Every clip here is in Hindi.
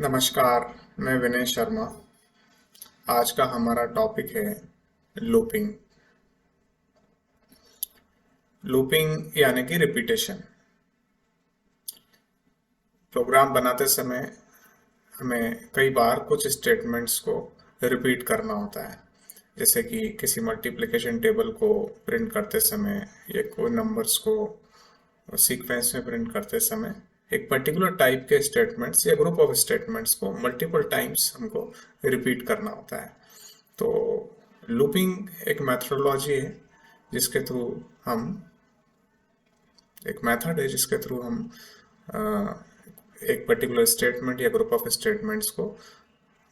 नमस्कार, मैं विनय शर्मा। आज का हमारा टॉपिक है लूपिंग। लूपिंग यानी कि रिपीटेशन। प्रोग्राम बनाते समय हमें कई बार कुछ स्टेटमेंट्स को रिपीट करना होता है। जैसे कि किसी मल्टीप्लिकेशन टेबल को प्रिंट करते समय या कोई नंबर्स को सीक्वेंस में प्रिंट करते समय एक पर्टिकुलर टाइप के स्टेटमेंट्स या ग्रुप ऑफ स्टेटमेंट्स को मल्टीपल टाइम्स हमको रिपीट करना होता है। तो लूपिंग एक मेथडोलॉजी है जिसके थ्रू हम एक मेथड है जिसके थ्रू हम अ, एक पर्टिकुलर स्टेटमेंट या ग्रुप ऑफ स्टेटमेंट्स को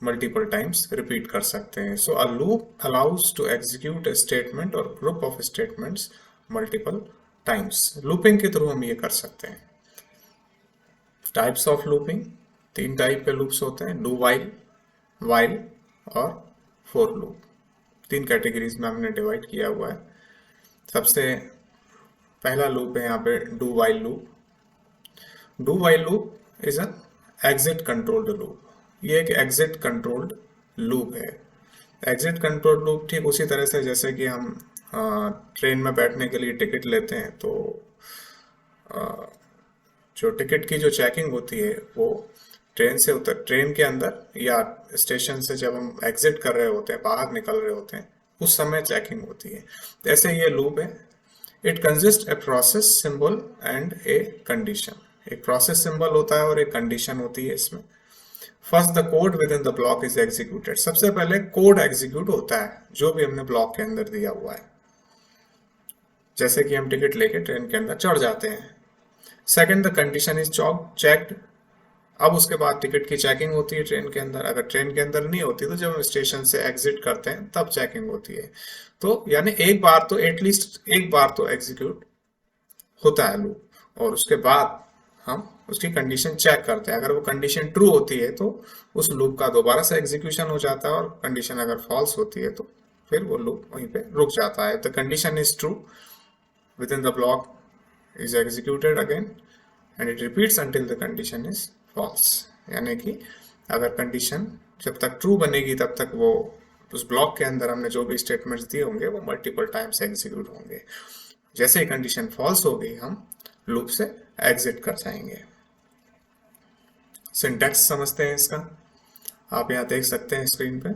मल्टीपल टाइम्स रिपीट कर सकते हैं। So a loop allows to execute a statement और group of statements multiple times. Looping के थ्रू हम ये कर सकते हैं। टाइप्स ऑफ लूपिंग, तीन टाइप के लूप्स होते हैं: डू वाइल, वाइल और फोर लूप। तीन कैटेगरीज में हमने डिवाइड किया हुआ है। सबसे पहला लूप है यहाँ पे do while loop. Do while loop is an exit controlled loop. ये एक एग्जिट कंट्रोल्ड लूप है। एग्जिट कंट्रोल्ड लूप ठीक उसी तरह से जैसे कि हम ट्रेन में बैठने के लिए टिकट लेते हैं, तो जो टिकट की जो चेकिंग होती है वो ट्रेन के अंदर या स्टेशन से जब हम एग्जिट कर रहे होते हैं, बाहर निकल रहे होते हैं, उस समय चेकिंग होती है। ऐसे ये लूप है। It consist a process symbol and a condition. एक प्रोसेस सिंबल होता है और एक कंडीशन होती है इसमें। First the code with in the block is executed. सबसे पहले कोड एग्जीक्यूट होता है जो भी हमने ब्लॉक के अंदर दिया हुआ है। जैसे कि हम टिकट लेके ट्रेन के अंदर चढ़ जाते हैं। Second the condition is checked. अब उसके बाद टिकट की चेकिंग होती है ट्रेन के अंदर। अगर ट्रेन के अंदर नहीं होती तो जब हम स्टेशन से एग्जिट करते हैं तब चेकिंग होती है। तो यानी एक बार तो एटलीस्ट एक बार तो एग्जीक्यूट होता है लूप, और उसके बाद हम उसकी कंडीशन चेक करते हैं। अगर वो कंडीशन ट्रू होती है तो उस लूप का दोबारा से एग्जीक्यूशन हो जाता है, और कंडीशन अगर फॉल्स होती है तो फिर वो लूप वहीं पे रुक जाता है। The condition is true with in the block is executed again and it repeats until the condition is false। यानी कि अगर कंडीशन जब तक ट्रू बनेगी तब तक वो उस ब्लॉक के अंदर हमने जो भी स्टेटमेंट्स दिए होंगे वो मल्टीपल टाइम्स एग्जीक्यूट होंगे। जैसे ही कंडीशन फॉल्स हो गई हम लूप से एग्जिट कर जाएंगे। सिंटैक्स समझते हैं इसका। आप यहाँ देख सकते हैं स्क्रीन पे।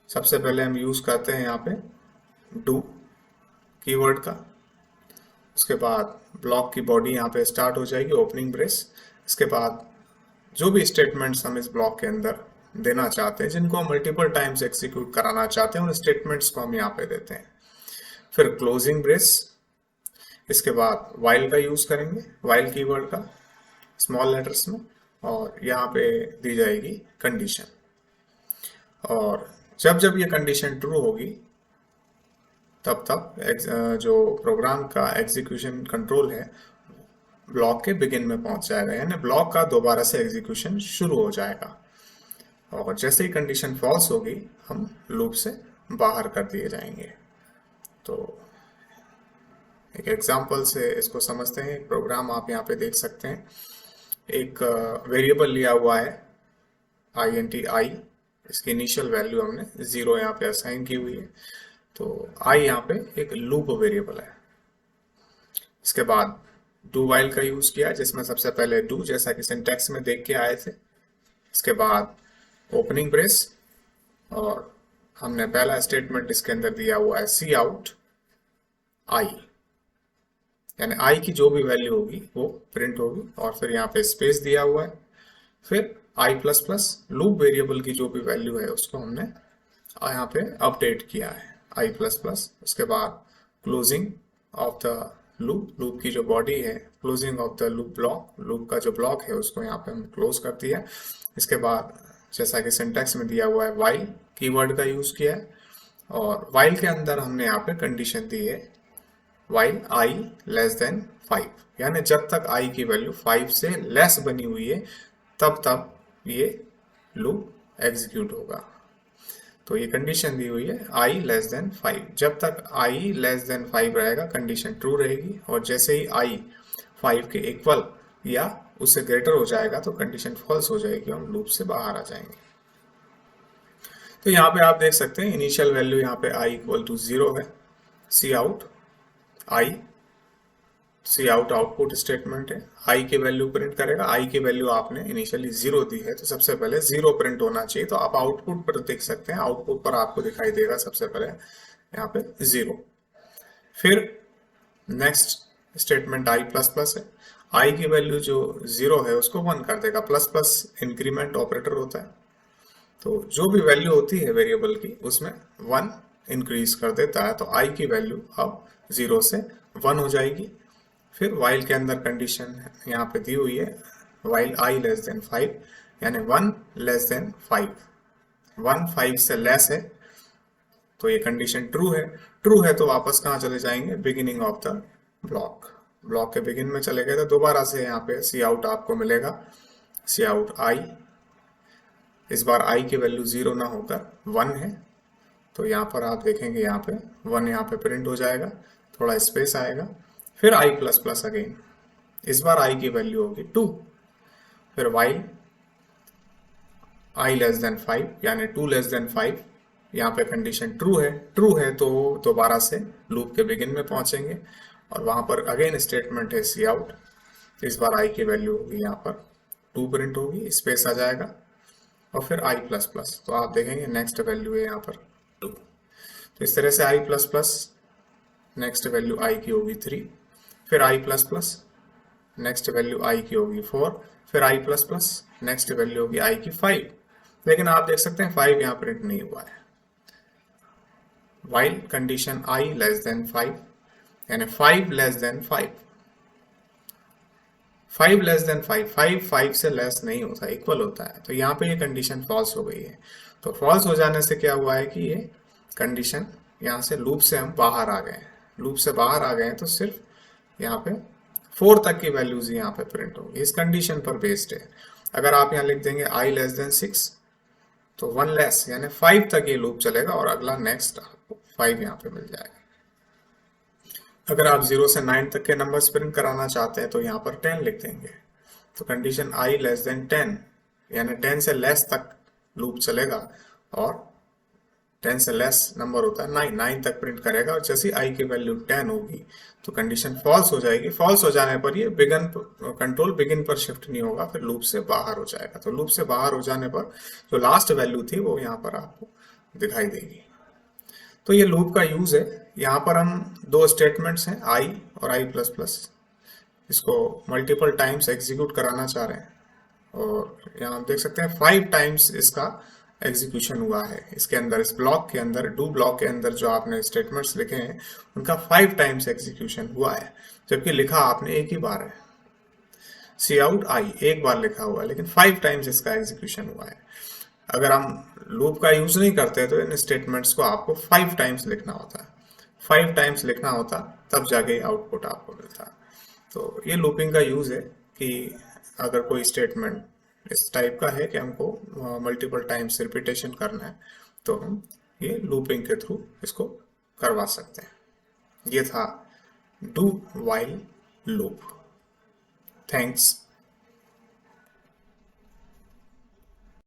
सबसे पहले हम यूज करते हैं यहाँ पे डू कीवर्ड का। उसके बाद ब्लॉक की बॉडी यहाँ पे स्टार्ट हो जाएगी, ओपनिंग ब्रेस। इसके बाद जो भी स्टेटमेंट्स हम इस ब्लॉक के अंदर देना चाहते हैं, जिनको हम मल्टीपल टाइम्स एग्जीक्यूट कराना चाहते हैं, उन स्टेटमेंट्स को हम यहाँ पे देते हैं। फिर क्लोजिंग ब्रेस। इसके बाद वाइल का यूज करेंगे, वाइल कीवर्ड का स्मॉल लेटर्स में, और यहाँ पे दी जाएगी कंडीशन। और जब जब ये कंडीशन ट्रू होगी तब तक जो प्रोग्राम का एग्जीक्यूशन कंट्रोल है ब्लॉक के बिगिन में पहुंच जाएगा, यानी ब्लॉक का दोबारा से एग्जीक्यूशन शुरू हो जाएगा। और जैसे ही कंडीशन फॉल्स होगी हम लूप से बाहर कर दिए जाएंगे। तो एक एग्जांपल से इसको समझते हैं। एक प्रोग्राम आप यहाँ पे देख सकते हैं। एक वेरिएबल लिया हुआ है int i। इसकी इनिशियल वैल्यू हमने 0 यहाँ पे असाइन की हुई है। तो i यहाँ पे एक लूप वेरिएबल है। इसके बाद डू वाइल का यूज किया जिसमें सबसे पहले डू, जैसा कि सिंटैक्स में देख के आए थे। इसके बाद ओपनिंग ब्रेस, और हमने पहला स्टेटमेंट इसके अंदर दिया हुआ है सी आउट आई, यानी आई की जो भी वैल्यू होगी वो प्रिंट होगी। और फिर यहाँ पे स्पेस दिया हुआ है। फिर आई प्लस प्लस लूप वेरिएबल की जो भी वैल्यू है उसको हमने यहाँ पे अपडेट किया है, आई प्लस प्लस। उसके बाद closing of the loop, loop की जो बॉडी है, closing of the loop block, loop का जो ब्लॉक है उसको यहाँ पे हम क्लोज कर दिया। इसके बाद जैसा कि सिंटैक्स में दिया हुआ है वाइल कीवर्ड का यूज किया है, और वाइल के अंदर हमने यहाँ पे कंडीशन दी है वाइल आई लेस देन 5, यानी जब तक आई की वैल्यू 5 से लेस बनी हुई है तब तक ये लूप एग्जीक्यूट होगा। तो ये कंडीशन दी हुई है आई लेस देन 5। जब तक आई लेस देन 5 रहेगा कंडीशन ट्रू रहेगी, और जैसे ही आई 5 के इक्वल या उससे ग्रेटर हो जाएगा तो कंडीशन फॉल्स हो जाएगी, हम लूप से बाहर आ जाएंगे। तो यहाँ पे आप देख सकते हैं इनिशियल वैल्यू यहाँ पे i इक्वल टू 0 है, C out i, C out output statement है, i की वैल्यू प्रिंट करेगा। i की वैल्यू आपने इनिशियली 0 दी है तो सबसे पहले 0 प्रिंट होना चाहिए, तो आप आउटपुट पर देख सकते हैं, आउटपुट पर आपको दिखाई देगा सबसे पहले यहाँ पे 0। फिर next statement i plus plus है, i की वैल्यू जो 0 है उसको 1 कर देगा, प्लस प्लस इंक्रीमेंट ऑपरेटर होता है, तो जो भी वैल्यू होती है वेरिएबल की उसमें 1 इंक्रीज कर देता है, तो i की वैल्यू अब 0 से 1 हो जाएगी। फिर वाइल के अंदर कंडीशन यहाँ पे दी हुई है, वाइल i लेस देन 5, यानी 1 लेस देन 5, 1 5 से लेस है तो ये कंडीशन ट्रू है तो वापस कहाँ चले जाएंगे, beginning of the block, block के बिगिन में चले गए तो दोबारा से यहाँ पे सी आउट आपको मिलेगा, सी आउट i, इस बार i की वैल्यू 0 ना होकर 1 है, तो यहाँ पर आप देखेंगे यहाँ पे 1 यहाँ पे प्रिंट हो जाएगा, थोड़ा स्पेस आएगा, फिर i प्लस प्लस अगेन, इस बार i की वैल्यू होगी 2, फिर वाइल i लेस देन 5 यानी 2 लेस देन 5, यहाँ पे कंडीशन ट्रू है तो दोबारा से लूप के बिगिन में पहुंचेंगे और वहां पर अगेन स्टेटमेंट है सी आउट, इस बार i की वैल्यू होगी यहाँ पर 2 प्रिंट होगी, स्पेस आ जाएगा और फिर i प्लस प्लस, तो आप देखेंगे नेक्स्ट वैल्यू है यहाँ पर 2, तो इस तरह से i plus plus next value i की होगी 3, फिर i plus plus next value i की होगी 4, फिर i plus plus next value होगी i की 5, लेकिन आप देख सकते हैं 5 यहाँ प्रिंट नहीं हुआ है। While condition i less than 5 यानी 5 लेस देन 5, 5 लेस देन 5, 5 से लेस नहीं होता, इक्वल होता है, तो यहाँ पे ये कंडीशन फॉल्स हो गई है। तो फॉल्स हो जाने से क्या हुआ है कि ये कंडीशन यहाँ से लूप से हम बाहर आ गए, लूप से बाहर आ गए हैं तो सिर्फ यहाँ पे 4 तक की वैल्यूज यहाँ पे प्रिंट होगी, इस कंडीशन पर बेस्ड है। अगर आप यहाँ लिख देंगे i लेस देन 6 तो 1 लेस यानी 5 तक ये लूप चलेगा और अगला नेक्स्ट आपको 5 यहाँ पे मिल जाएगा। अगर आप 0 से 9 तक के नंबर्स प्रिंट कराना चाहते हैं तो यहाँ पर 10 लिख देंगे, तो कंडीशन i लेस देन 10 यानी 10 से लेस तक लूप चलेगा और 10 से लेस नंबर होता है 9 तक प्रिंट करेगा, और जैसे i की वैल्यू 10 होगी तो कंडीशन फॉल्स हो जाएगी, फॉल्स हो जाने पर ये कंट्रोल बिगिन पर शिफ्ट नहीं होगा, फिर लूप से बाहर हो जाएगा, तो लूप से बाहर हो जाने पर जो लास्ट वैल्यू थी वो यहाँ पर आपको दिखाई देगी। तो ये लूप का यूज है, यहाँ पर हम 2 स्टेटमेंट्स हैं i और i प्लस प्लस, इसको मल्टीपल टाइम्स एग्जीक्यूट कराना चाह रहे हैं और यहाँ आप देख सकते हैं 5 टाइम्स इसका एग्जीक्यूशन हुआ है, इसके अंदर इस ब्लॉक के अंदर डू ब्लॉक के अंदर जो आपने स्टेटमेंट्स लिखे हैं उनका 5 टाइम्स एग्जीक्यूशन हुआ है, जबकि लिखा आपने एक ही बार है, सी आउट i एक बार लिखा हुआ है लेकिन 5 टाइम्स इसका एग्जीक्यूशन हुआ है। अगर हम लूप का यूज नहीं करते तो इन स्टेटमेंट्स को आपको 5 टाइम्स लिखना होता है, 5 टाइम्स लिखना होता तब जाके आउटपुट आपको मिलता है। तो ये लूपिंग का यूज है कि अगर कोई स्टेटमेंट इस टाइप का है कि हमको मल्टीपल टाइम्स रिपीटेशन करना है तो हम ये लूपिंग के थ्रू इसको करवा सकते हैं। ये था डू वाइल लूप। थैंक्स।